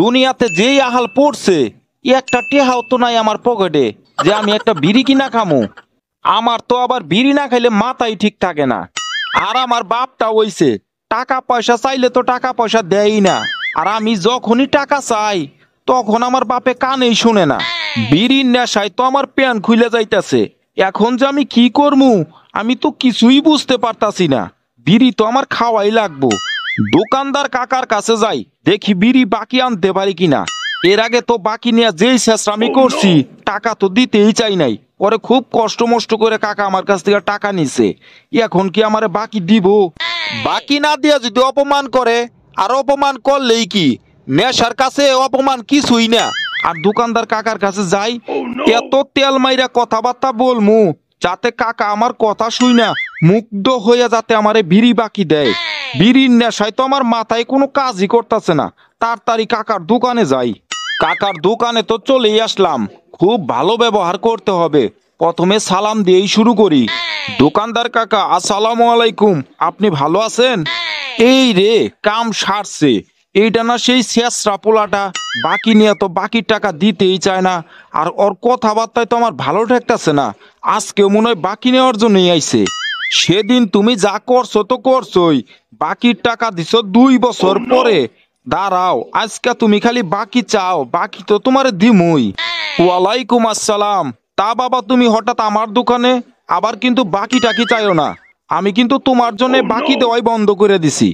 দুনিয়াতে যেই আহাল পড়ছে একটা টেহাও তো নাই আমার পকেটে যে আমি একটা বিড়ি কিনা খামু। আমার তো আবার বিড়ি না খাইলে মাথাই ঠিক থাকে না। আর আমার বাপটা হইছে টাকা পয়সা চাইলে তো টাকা পয়সা দেয়ই না। আর আমি যখনই টাকা চাই তখন আমার বাপে কানেই শুনে না। বিড়ির নেশায় তো আমার প্যান খুলে যাইতেছে। এখন যে আমি কি করমু আমি তো কিছুই বুঝতে পারতাছি না। বিড়ি তো আমার খাওয়াই লাগবো। দোকানদার কাকার কাছে যাই, দেখি বিড়ি বাকি আনতে পারি কিনা। এর আগে তো বাকি নিয়ে যেই চেষ্টামি করছি টাকা তো দিতেই চাই নাই। পরে খুব কষ্ট মষ্ট করে কাকা আমার কাছ থেকে টাকা নিছে। এখন কি আমারে বাকি দিব? বাকি না দিয়া যদি অপমান করে, আর অপমান করলেই কি, নেশার কাছে অপমান কিছুই না। আর দোকানদার কাকার কাছে যাই, এত তেল মাইরা কথাবার্তা বলমু যাতে কাকা আমার কথা শুই না মুগ্ধ হইয়া যাতে আমারে বিড়ি বাকি দেয়। বিড়ির নেশায় তো আমার মাথায় কোনো কাজই করতেছে না। তাড়াতাড়ি কাকার দোকানে যাই। কাকার দোকানে তো চলেই আসলাম। খুব ভালো ব্যবহার করতে হবে। প্রথমে সালাম দিয়েই শুরু করি। দোকানদার কাকা, আসসালামু আলাইকুম, আপনি ভালো আছেন? এই রে, কাম সারছে। এইটা না সেই শেষরা পোলাটা, বাকি নিয়ে তো বাকির টাকা দিতেই চায় না। আর ওর কথাবার্তায় তো আমার ভালো ঠেকতেছে না। আজকেও মনে হয় বাকি নেওয়ার জন্যই আইছে। সেদিন তুমি যা করছো তো করছোই, বাকির টাকা দিছো 2 বছর পরে। দাঁড়াও, আজকে তুমি খালি বাকি চাও, বাকি তো তোমার দিমুই। ওয়ালাইকুম আসসালাম। তা বাবা, তুমি হঠাৎ আমার দোকানে? আবার কিন্তু বাকি টাকি চাইও না। আমি কিন্তু তোমার জন্য বাকি দেওয়াই বন্ধ করে দিছি।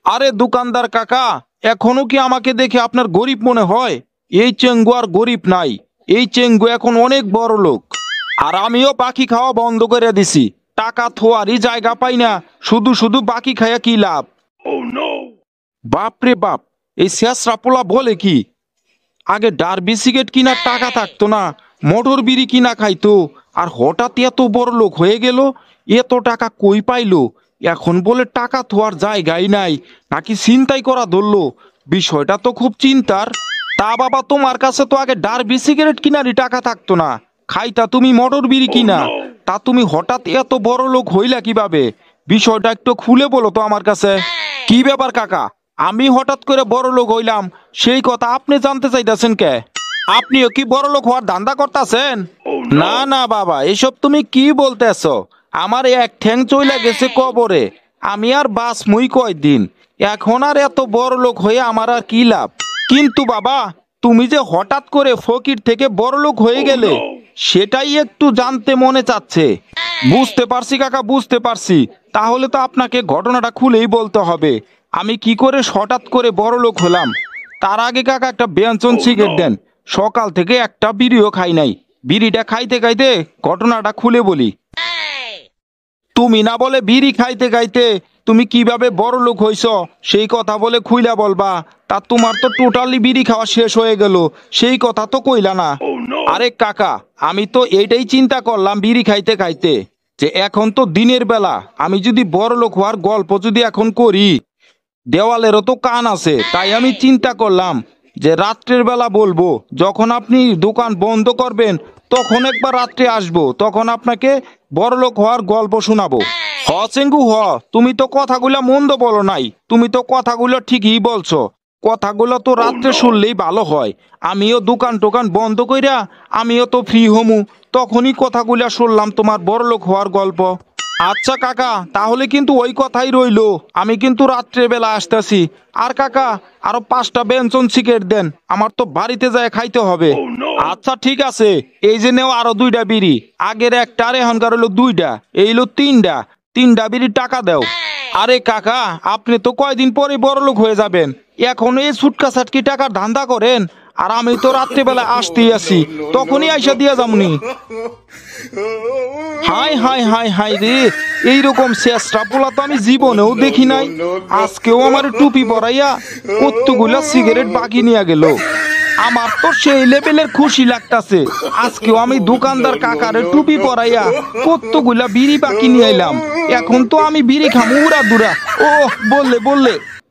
আরে দোকানদার কাকা, এখনো কি আমাকে দেখে আপনার গরিব মনে হয়? এই চেঙ্গু আর গরিব নাই। এই চেঙ্গু এখন অনেক বড় লোক। আর আমিও বাকি খাওয়া বন্ধ করে দিছি। টাকা থোয়ারই জায়গা পাই না, শুধু শুধু বাকি খাইয়া কি লাভ? বাপরে বাপ, এই শেষরা পোলা বলে কি? আগে ডার্বি সিগারেট কিনার টাকা থাকতো না, মোটর বিড়ি কিনা খাইতো, আর হঠাৎ এত বড় লোক হয়ে গেল। এত টাকা কই পাইলো? এখন বলে টাকা থোয়ার জায়গাই নাই, নাকি ছিনতাই করা ধরলো? বিষয়টা তো খুব চিন্তার। তা বাবা, তোমার কাছে তো আগে ডার্বি সিগারেট কিনারই টাকা থাকতো না, খাইতা তুমি মোটর বিড়ি কিনা। তা তুমি হঠাৎ এত বড় লোক হইলা কিভাবে? বিষয়টা একটু খুলে বলো তো আমার কাছে। কি ব্যাপার কাকা, আমি হঠাৎ করে বড় লোক হইলাম সেই কথা আপনি জানতে চাইতেছেন কে? আপনিও কি বড় লোক হওয়ার ধান্দা করতেছেন? না না বাবা, এসব তুমি কি বলতেছ? আমার এক ঠ্যাং চইলা গেছে কবরে, আমি আর বাঁচমুই কয়দিন। এখন আর এত বড় লোক হয়ে আমার আর কি লাভ? কিন্তু বাবা, তুমি যে হঠাৎ করে ফকির থেকে বড় লোক হয়ে গেলে সেটাই একটু জানতে মনে চাচ্ছে। বুঝতে পারছি কাকা, বুঝতে পারছি। তাহলে তো আপনাকে ঘটনাটা খুলেই বলতে হবে, আমি কি করে হঠাৎ করে বড় লোক হলাম। তার আগে কাকা একটা ব্যঞ্জন সিগারেট দেন। সকাল থেকে একটা বিড়িও খাই নাই। বিড়িটা খাইতে খাইতে ঘটনাটা খুলে বলি। তুমি না বলে বিড়ি খাইতে খাইতে তুমি কিভাবে বড় লোক হইছ সেই কথা বলে খুইলা বলবা। তা তোমার তো টোটালি বিড়ি খাওয়া শেষ হয়ে গেল, সেই কথা তো কইলা না। আরে কাকা, আমি তো এইটাই চিন্তা করলাম বিড়ি খাইতে খাইতে, যে এখন তো দিনের বেলা, আমি যদি বড় লোক হওয়ার গল্প যদি এখন করি, দেওয়ালেরও তো কান আছে। তাই আমি চিন্তা করলাম যে রাত্রের বেলা বলবো, যখন আপনি দোকান বন্ধ করবেন তখন একবার রাত্রে আসবো, তখন আপনাকে বড়লোক হওয়ার গল্প শোনাবো। হ চেঙ্গু হ, তুমি তো কথাগুলো মন্দ বলো নাই, তুমি তো কথাগুলো ঠিকই বলছো। কথাগুলো তো রাত্রে শুনলেই ভালো হয়। আমিও দোকান টোকান বন্ধ কইরা আমিও তো ফ্রি হমু, তখনই কথাগুলো শুনলাম তোমার বড়লোক হওয়ার গল্প। আচ্ছা কাকা, তাহলে কিন্তু ওই কথাই রইলো, আমি কিন্তু রাত্রেবেলা আসতেছি। আর কাকা, আরো 5টা ব্যঞ্জন সিগারেট দেন, আমার তো বাড়িতে যায় খাইতে হবে। আচ্ছা ঠিক আছে, এই যে নেও আরো 2টা বিড়ি। আগের একটা আর এখনকার হলো 2টা, এই হলো 3টা বিড়ির টাকা দাও। আরে কাকা, আপনি তো কয়দিন পরে বড় লোক হয়ে যাবেন, এখন এই ছুটকা ছাটকি টাকার ধান্দা করেন। আর আমি তো রাত্রেবেলা আসতেই আছি, তখনই আইসা দিয়া যামনি। হাই হাই হাই হাই রে, এইরকম চেষ্টা পোলা তো আমি জীবনেও দেখি নাই। আজকেও আমার টুপি পরাইয়া কতগুলা সিগারেট বাকি নিয়ে গেল। আমার তো সেই লেভেলের খুশি লাগতাছে, আজকেও আমি দোকানদার কাকারে টুপি পরাইয়া কতগুলা বিড়ি বাকি নিয়ে এলাম। এখন তো আমি বিড়ি খামু উড়া দুরা। ও বললে বললে